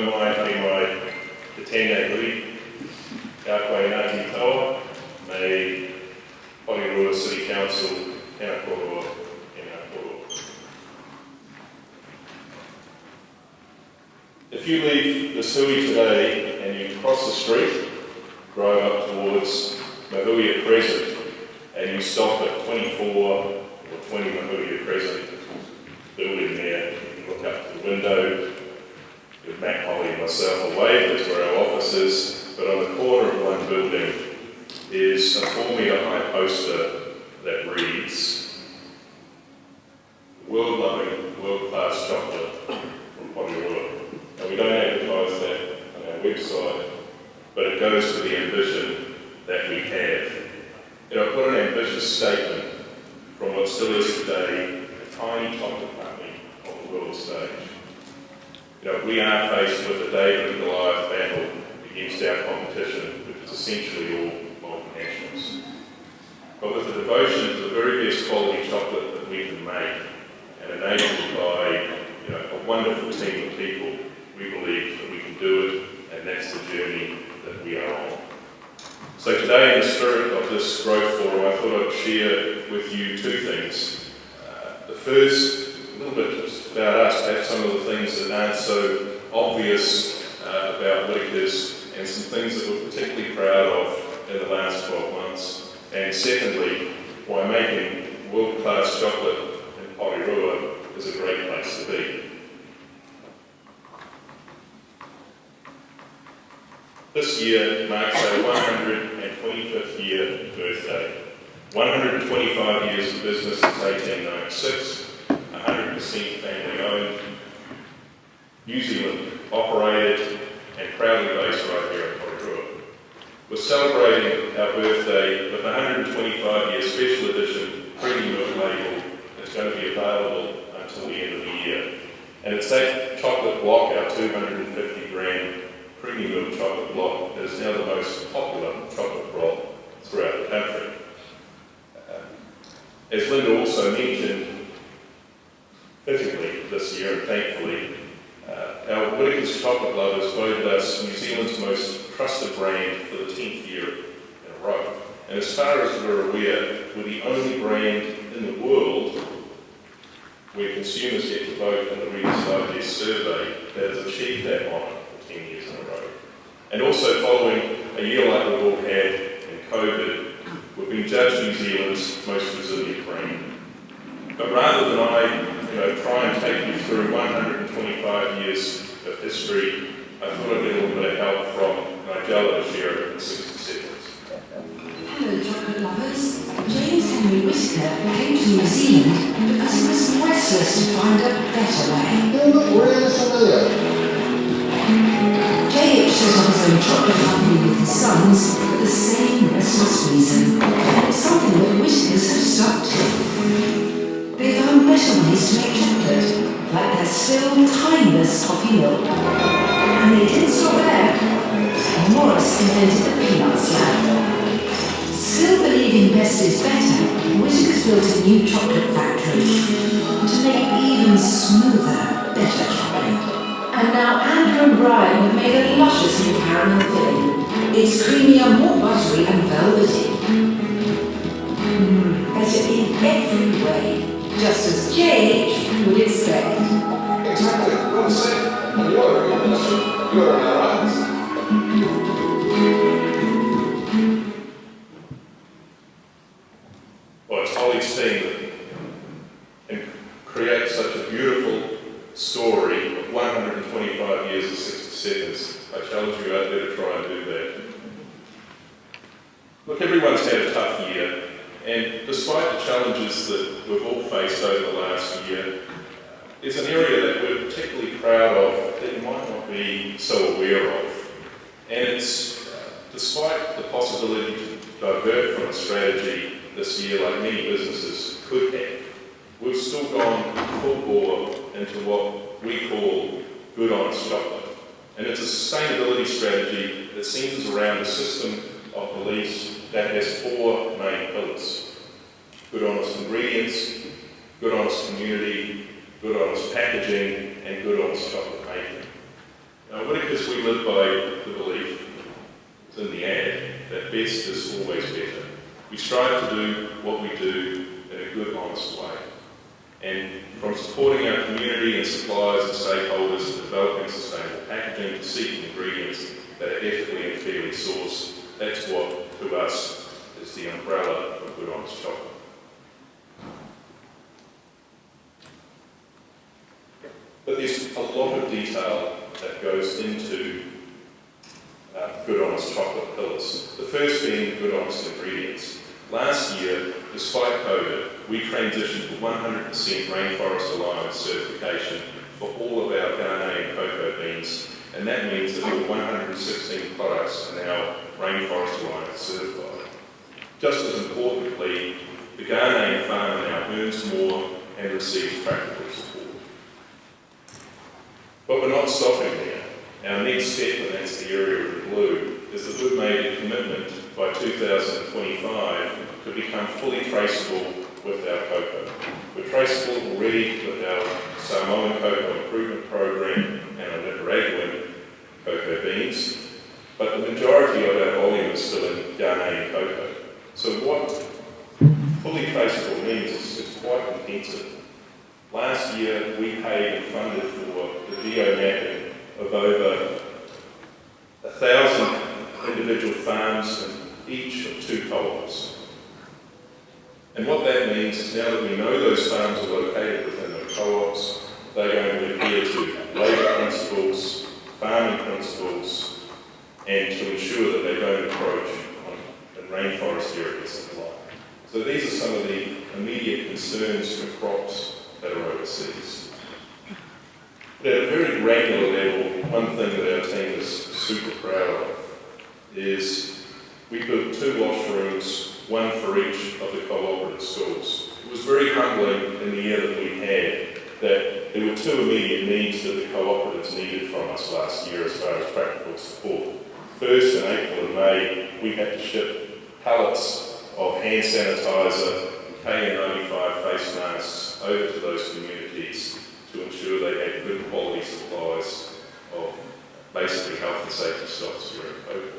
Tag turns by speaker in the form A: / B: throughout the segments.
A: no mai hei mai te tēnei hui, kia koe Ngāti Taua, nei Porirua City Council, tēnā koroa, tēnā koroa. If you leave this hui today and you cross the street, drive up towards Mahuia Crescent, and you stop at 24 or 20 Mahuia Crescent, building there, you can look up to the window, give Matt, Holly and myself a wave, that's where our office is, but on the corner of one building is a 4-metre high poster that reads, world-loving, world-class chocolate from Porirua. Now we don't advertise that on our website, but it goes to the ambition that we have. You know, what an ambitious statement from what still is today a tiny chocolate company on the world stage. You know, we are faced with a David and Goliath battle against our competition, which is essentially all multinationals. But with the devotion to the very best quality chocolate that we can make, and enabled by a wonderful team of people, we believe that we can do it, and that's the journey that we are on. So today, in the spirit of this growth forum, I thought I'd share with you two things. The first, a little bit just about us, perhaps some of the things that aren't so obvious about Whittakers, and some things that we're particularly proud of in the last 12 months. And secondly, why making world-class chocolate in Porirua is a great place to be. This year marks our 125th year birthday. 125 years of business since 1896, 100% family owned, New Zealand operated and proudly based right here in Porirua. We're celebrating our birthday with a 125-year special edition premium milk label that's going to be available until the end of the year. And it's that chocolate block, our 250 gram premium milk chocolate block, that is now the most popular chocolate block throughout the country. As Linda also mentioned, fittingly this year and thankfully, our Whittakers chocolate lovers voted us New Zealand's most trusted brand for the 10th year in a row. And as far as we're aware, we're the only brand in the world where consumers get to vote in the Reader's Digest survey that has achieved that honour for 10 years in a row. And also following a year like we've all had in COVID, we've been judged New Zealand's most resilient brand. But rather than I try and take you through 125 years of history, I thought I'd get a little bit of help from Nigella to share it in 60 seconds.
B: Hello chocolate lovers. James Whittaker came to New Zealand because he was restless to find a better way.
C: They look really familiar.
B: JH set up his own chocolate company with his sons for the same restless reason. And it's something that Whittakers have stuck to. They found better ways to make chocolate, like their still timeless coffee milk. And they didn't stop there. Morris invented the peanut slab. Still believing best is better, Whittakers built a new chocolate factory to make even smoother, better chocolate. And now Andrew and Brian have made a luscious new caramel filling. It's creamier, more buttery and velvety. Better in every way, just as JH would expect.
C: Exactly. Well said. And you're on our eyes.
A: Well, it's Holly's team that creates such a beautiful story of 125 years and 60 seconds. I challenge you out there to try and do that. Look, everyone's had a tough year, and despite the challenges that we've all faced over the last year, there's an area that we're particularly proud of that you might not be so aware of. And it's, despite the possibility to divert from a strategy this year like many businesses could have, we've still gone full bore into what we call good honest chocolate. And it's a sustainability strategy that centres around a system of beliefs that has 4 main pillars. Good honest ingredients, good honest community, good honest packaging, and good honest chocolate making. Now, Whittakers, we live by the belief, it's in the ad, that best is always better. We strive to do what we do in a good, honest way. And from supporting our community and suppliers and stakeholders to developing sustainable packaging to seeking ingredients that are ethically and fairly sourced, that's what, to us, is the umbrella of good, honest chocolate. But there's a lot of detail that goes into good, honest chocolate pillars. The first being good, honest ingredients. Last year, despite COVID, we transitioned to 100% Rainforest Alliance certification for all of our Ghanaian cocoa beans, and that means that all 116 products are now Rainforest Alliance certified. Just as importantly, the Ghanaian farmer now earns more and receives practical support. But we're not stopping there. Our next step, and that's the area of the blue, is that we've made a commitment by 2025 to become fully traceable with our cocoa. We're traceable already with our Samoan Cocoa Improvement Program and our Nicaraguan cocoa beans, but the majority of our volume is still in Ghanaian cocoa. So what fully traceable means is quite intensive. Last year, we paid and funded for the geo-mapping of over 1,000 individual farms in each of 2 co-ops. And what that means is now that we know those farms are located within the co-ops, they're going to adhere to labour principles, farming principles, and to ensure that they don't encroach on rainforest areas and the like. So these are some of the immediate concerns for crops that are overseas. But at a very granular level, one thing that our team is super proud of is we built 2 washrooms, one for each of the cooperative schools. It was very humbling in the year that we had that there were 2 immediate needs that the cooperatives needed from us last year as far as practical support. First, in April and May, we had to ship pallets of hand sanitizer and KN95 face masks over to those communities to ensure they had good quality supplies of basically health and safety stocks during COVID.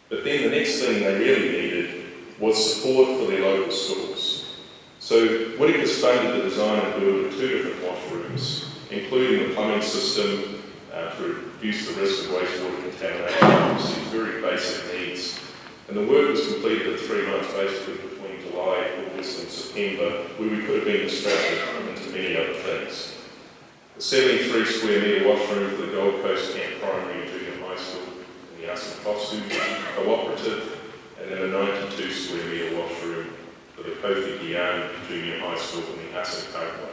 A: But then the next thing they really needed was support for their local schools. So Whittakers funded the design and build of 2 different washrooms, including the plumbing system to reduce the risk of wastewater contamination, which is very basic needs. And the work was completed in 3 months, basically between July, August and September, where we could have been distracted into many other things. The 73 square metre washroom for the Gold Coast Camp Primary and Junior High School in the Asakafosu Cooperative, and then a 92 square metre washroom for the Kofi Gian Junior High School in the Asakafosu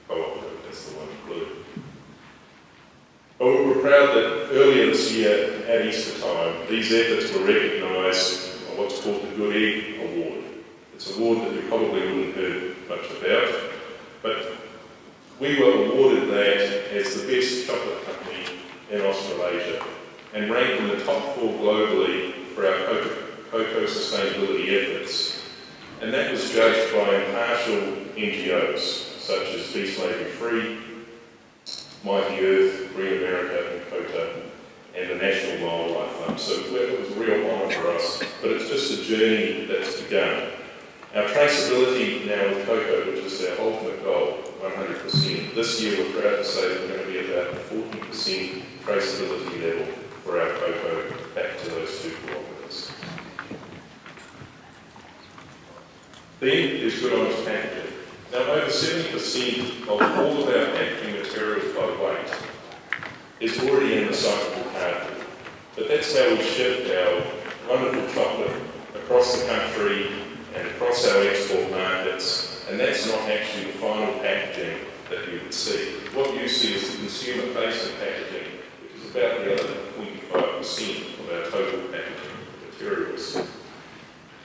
A: Cooperative. That's the one in blue. But we were proud that earlier this year, at Easter time, these efforts were recognised on what's called the Good Egg Award. It's an award that you probably wouldn't have heard much about, but we were awarded that as the best chocolate company in Australasia and ranked in the top 4 globally for our cocoa sustainability efforts. And that was judged by impartial NGOs such as Be Slavery Free, Mighty Earth, Green America and COTA, and the National Wildlife Fund. So it was a real honour for us, but it's just a journey that's begun. Our traceability now with cocoa, which is our ultimate goal, 100%. This year we're proud to say that we're going to be about 40% traceability level for our cocoa back to those 2 cooperatives. Then there's good honest packaging. Now over 70% of all of our packaging materials by weight is already in recyclable cardboard. But that's how we ship our wonderful chocolate across the country and across our export markets, and that's not actually the final packaging that you would see. What you see is the consumer-facing packaging, which is about the other 25% of our total packaging materials.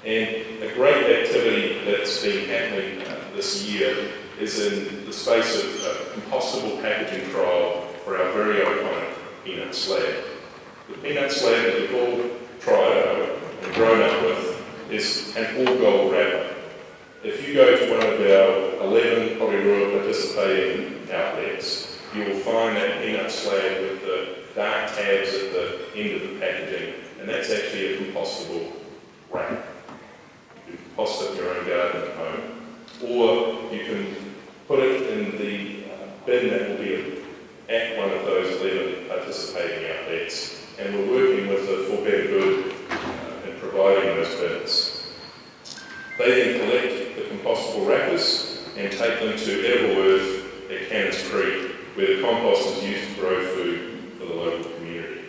A: And a great activity that's been happening this year is in the space of a compostable packaging trial for our very iconic peanut slab. The peanut slab that we've all tried out and grown up with is an all-gold wrapper. If you go to one of our 11 Porirua participating outlets, you will find that peanut slab with the dark tabs at the end of the packaging, and that's actually a compostable wrap. You can compost it in your own garden at home, or you can put it in the bin that will be at one of those 11 participating outlets, and we're working with the For Better Good in providing those bins. They then collect the compostable wrappers and take them to Edible at Cannons Creek, where the compost is used to grow food for the local community.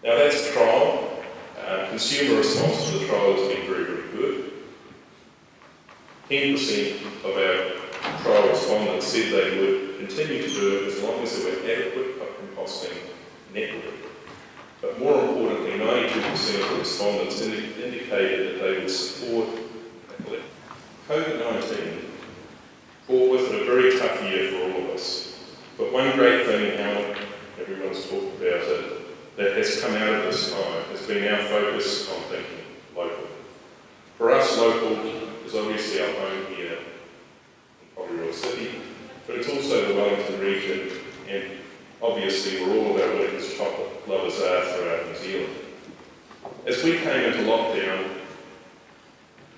A: Now that's a trial. Consumer response to the trial has been very, very good. 10% of our trial respondents said they would continue to do it as long as there were adequate composting network. But more importantly, 92% of the respondents indicated that they would support COVID-19 brought with it a very tough year for all of us. But one great thing, how everyone's talked about it, that has come out of this time has been our focus on thinking local. For us, local is obviously our home here in Porirua City, but it's also the Wellington region, and obviously where all of our Whittakers chocolate lovers are throughout New Zealand. As we came into lockdown,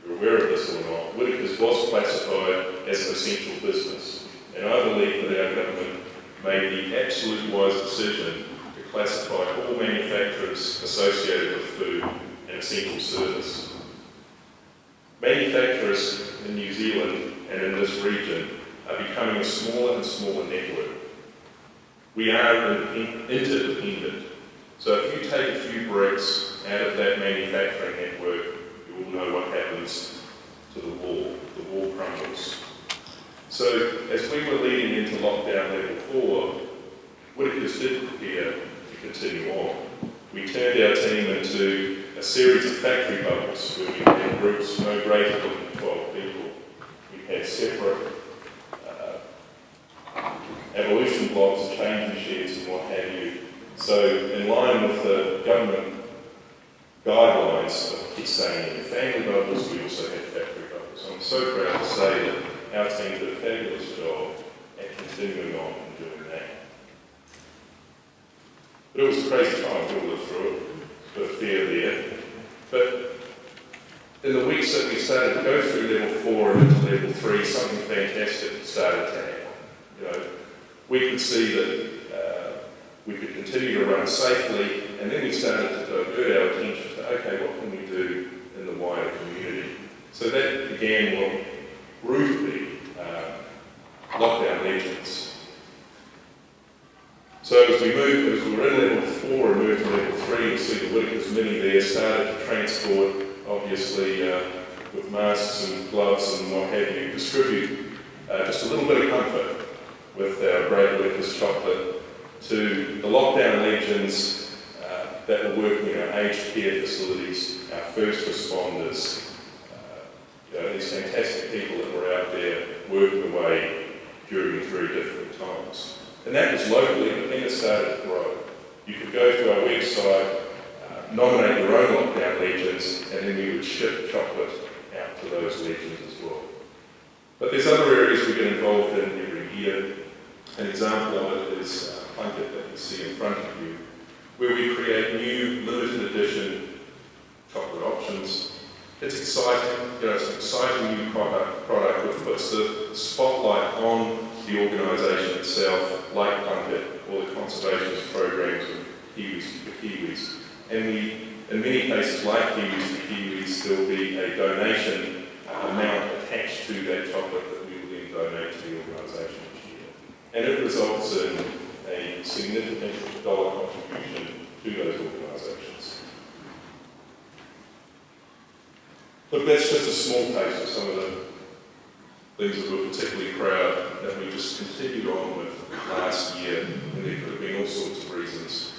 A: you're aware of this or not, Whittakers was classified as an essential business, and I believe that our government made the absolute wise decision to classify all manufacturers associated with food an essential service. Manufacturers in New Zealand and in this region are becoming a smaller and smaller network. We are interdependent, so if you take a few bricks out of that manufacturing network, you all know what happens to the wall crumbles. So as we were leading into lockdown level 4, Whittakers did prepare to continue on. We turned our team into a series of factory bubbles where we had groups no greater than 12 people. We had separate evolution blocks, changing sheds and what have you. So in line with the government guidelines of keep staying in your family bubbles, we also had factory bubbles. I'm so proud to say that our team did a fabulous job at continuing on and doing that. But it was a crazy time, we all lived through it, a bit of fear there. But in the weeks that we started to go through level 4 and into level 3, something fantastic started to happen. You know, we could see that we could continue to run safely, and then we started to divert our attention to, okay, what can we do in the wider community? So that began what grew to be lockdown legends. So as we were in level 4 and moved to level 3, you'll see the Whittakers Mini there started to transport, obviously with masks and gloves and what have you, distribute just a little bit of comfort with our great Whittakers chocolate to the lockdown legends that were working in our aged care facilities, our first responders, these fantastic people that were out there working away during these very difficult times. And that was locally, but then it started to grow. You could go to our website, nominate your own lockdown legends, and then we would ship chocolate out to those legends as well. But there's other areas we get involved in every year. An example of it is Plunkett that you see in front of you, where we create new limited edition chocolate options. It's exciting, it's an exciting new product which puts the spotlight on the organisation itself, like Plunkett, or the conservationist programs of Kiwis for Kiwis. And we, in many cases like Kiwis for Kiwis, there will be a donation amount attached to that chocolate that we will then donate to the organisation each year. And it results in a significant dollar contribution to those organisations. Look, that's just a small taste of some of the things that we're particularly proud that we just continued on with last year, and there could have been all sorts of reasons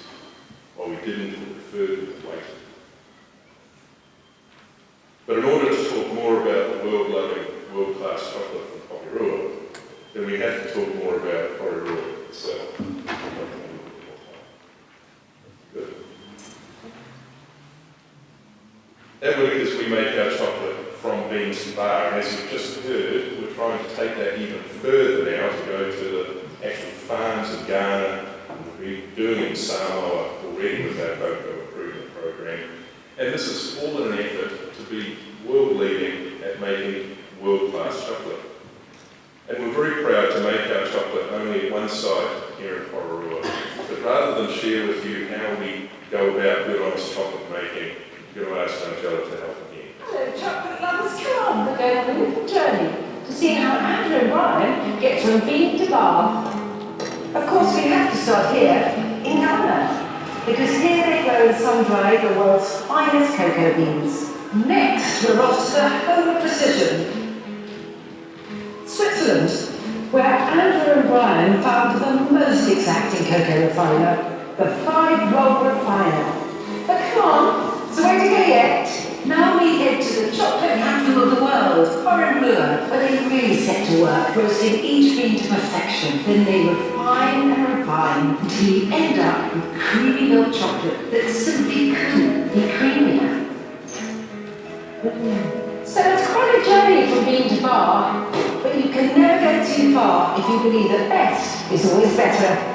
A: why we didn't or preferred to wait. But in order to talk more about the world-loving, world-class chocolate from Porirua, then we have to talk more about Porirua itself. Good. At Whittakers, we make our chocolate from beans to bar, and as you've just heard, we're trying to take that even further now to go to the actual farms in Ghana and the we're doing in Samoa already with our cocoa improvement program. And this is all in an effort to be world-leading at making world-class chocolate. And we're very proud to make our chocolate only at one site here in Porirua. But rather than share with you how we go about good honest chocolate making, you're going to ask Angela to help again.
B: Hello, chocolate lovers, come on, we're going on a little journey to see how Andrew and Brian get from bean to bar. Of course, we have to start here in Ghana, because here they grow and sun-dry the world's finest cocoa beans. Next, we're off to the home of precision, Switzerland, where Andrew and Brian found the most exacting cocoa refiner, the 5-roll refiner. But come on, so where to go yet? Now we head to the chocolate capital of the world, Porirua, where they really set to work, roasting each bean to perfection. Then they refine and refine until you end up with creamy milk chocolate that simply couldn't be creamier. So it's quite a journey from bean to bar, but you can never go too far if you believe that best is always better.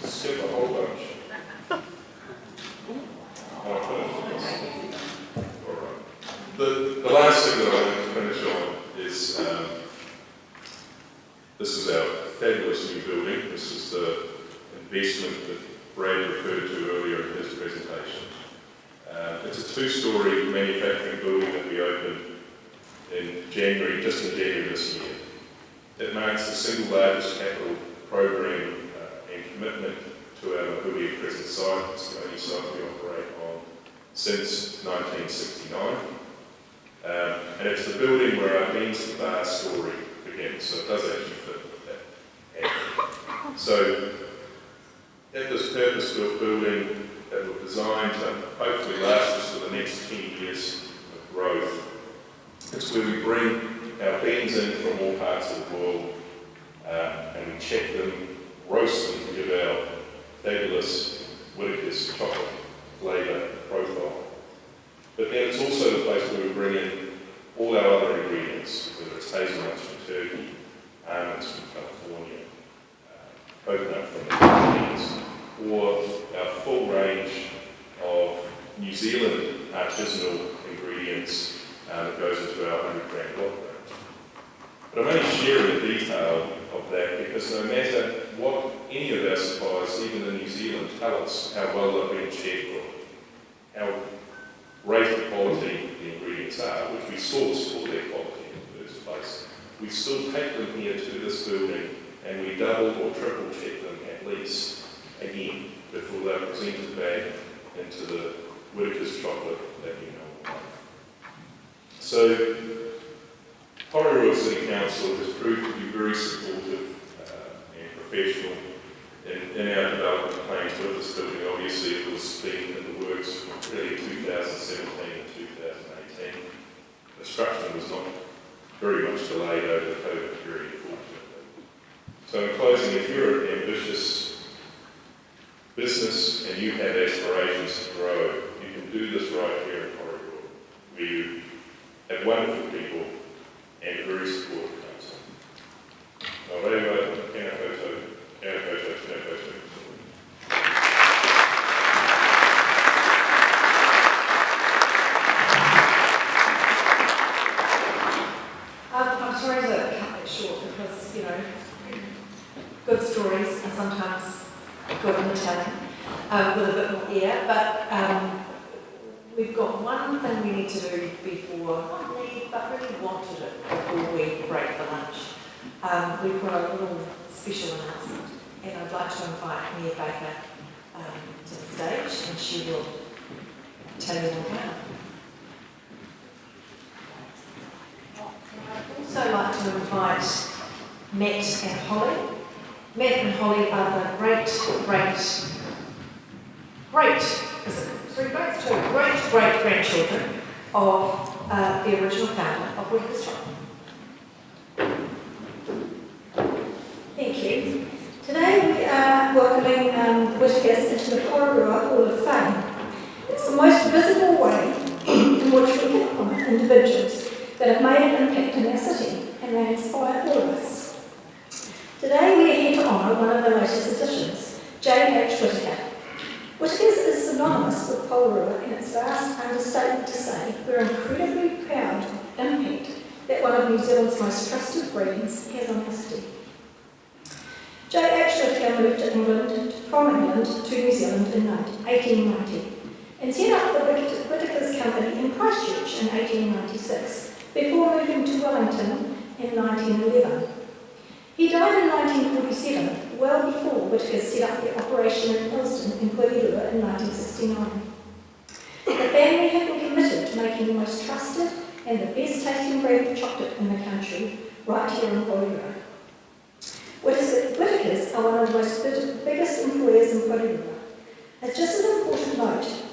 A: Skip a whole bunch. The last thing that I want to finish on is this is our fabulous new building. This is the investment that Brad referred to earlier in his presentation. It's a 2-story manufacturing building that we opened in January, just in January this year. It marks the single largest capital program and commitment to our Whittakers present site. It's the only site we operate on since 1969. And it's the building where our beans to bar story begins, so it does actually fit with that ad. So, at this purpose-built building that we're designed to hopefully last us for the next 10 years of growth, it's where we bring our beans in from all parts of the world and we check them, roast them to give our fabulous Whittakers chocolate flavour profile. But then it's also the place where we bring in all our other ingredients, whether it's hazelnuts from Turkey, almonds from California, coconut from the Philippines, or our full range of New Zealand artisanal ingredients that goes into our 100-gram block range. But I'm only sharing the detail of that because no matter what any of our suppliers, even in New Zealand, tell us how well they've been checked or how great the quality the ingredients are, which we source for their quality in the first place, we still take them here to this building and we double or triple check them at least again before they're presented back into the Whittakers chocolate that you know. So, Porirua City Council has proved to be very supportive and professional in our development plans with this building. Obviously, it was been in the works from really 2017 and 2018. Construction was not very much delayed over the COVID period, fortunately. So, in closing, if you're an ambitious business and you have aspirations to grow, you can do this right here in Porirua, where you have wonderful people and a very supportive council.
D: I'm sorry to cut it short because, you know, good stories are sometimes good in the telling with a bit more air, but we've got one thing we need to do before, not need, but really want to do before we break for lunch. We've got a little special announcement, and I'd like to invite Mia Baker to the stage, and she will tell you all about it. I'd also like to invite Matt and Holly. Matt and Holly are the great, is it 3 great? 2 great grandchildren of the original founder of Whittakers Chocolate. Thank you. Today we are welcoming Whittakers into the Porirua Hall of Fame. It's the most visible way in which we can honour individuals that have made an impact in our city, and they inspire all of us. Today we are here to honour one of the latest additions, J.H. Whittaker. Whittakers is synonymous with Porirua, and it's vast understatement to say we're incredibly proud of the impact that one of New Zealand's most trusted brands has on our city. J.H. Whittaker moved from England to New Zealand in 1890 and set up the Whittakers Company in Christchurch in 1896 before moving to Wellington in 1911. He died in 1947, well before Whittakers set up the operation in Hillston in Porirua in 1969. The family have been committed to making the most trusted and the best tasting brand of chocolate in the country, right here in Porirua. Whittakers are one of the most biggest employers in Porirua. It's just an important note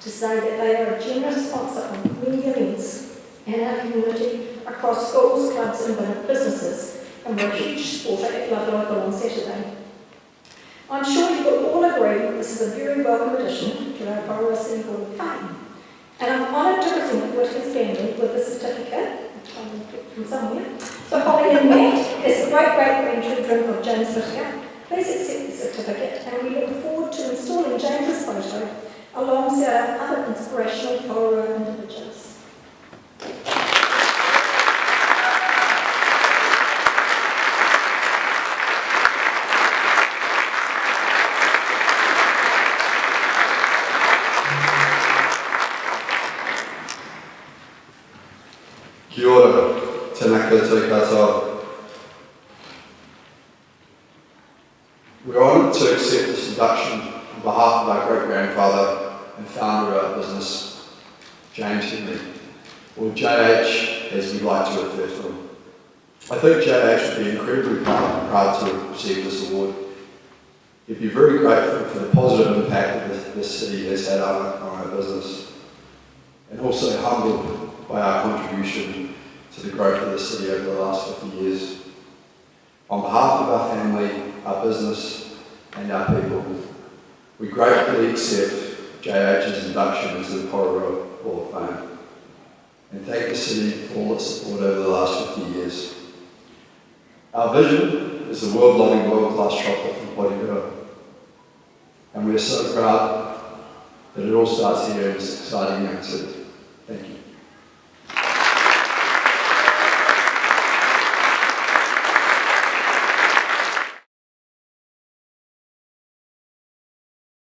D: to say that they are a generous sponsor of many events in our community across schools, clubs and businesses, and we're a huge supporter at Love Local on Saturday. I'm sure you will all agree this is a very welcome addition to our Porirua City Hall of Fame. And I'm honoured to present the Whittakers family with a certificate, from somewhere. So Holly and Matt, as the great-great-grandchildren of James Ardern, please accept the certificate, and we look forward to installing James's photo alongside other inspirational Porirua individuals.
E: Kia ora, tēnā koutou katoa. We're honoured to accept this induction on behalf of our great-grandfather and founder of our business, James Henry, or JH as we like to refer to him. I think JH would be incredibly proud to have received this award. He'd be very grateful for the positive impact that this city has had on our business, and also humbled by our contribution to the growth of the city over the last 50 years. On behalf of our family, our business, and our people, we gratefully accept JH's induction into the Porirua Hall of Fame, and thank the city for all its support over the last 50 years. Our vision is the world-loving, world-class chocolate from Porirua, and we are so proud that it all starts here in this exciting young city. Thank you.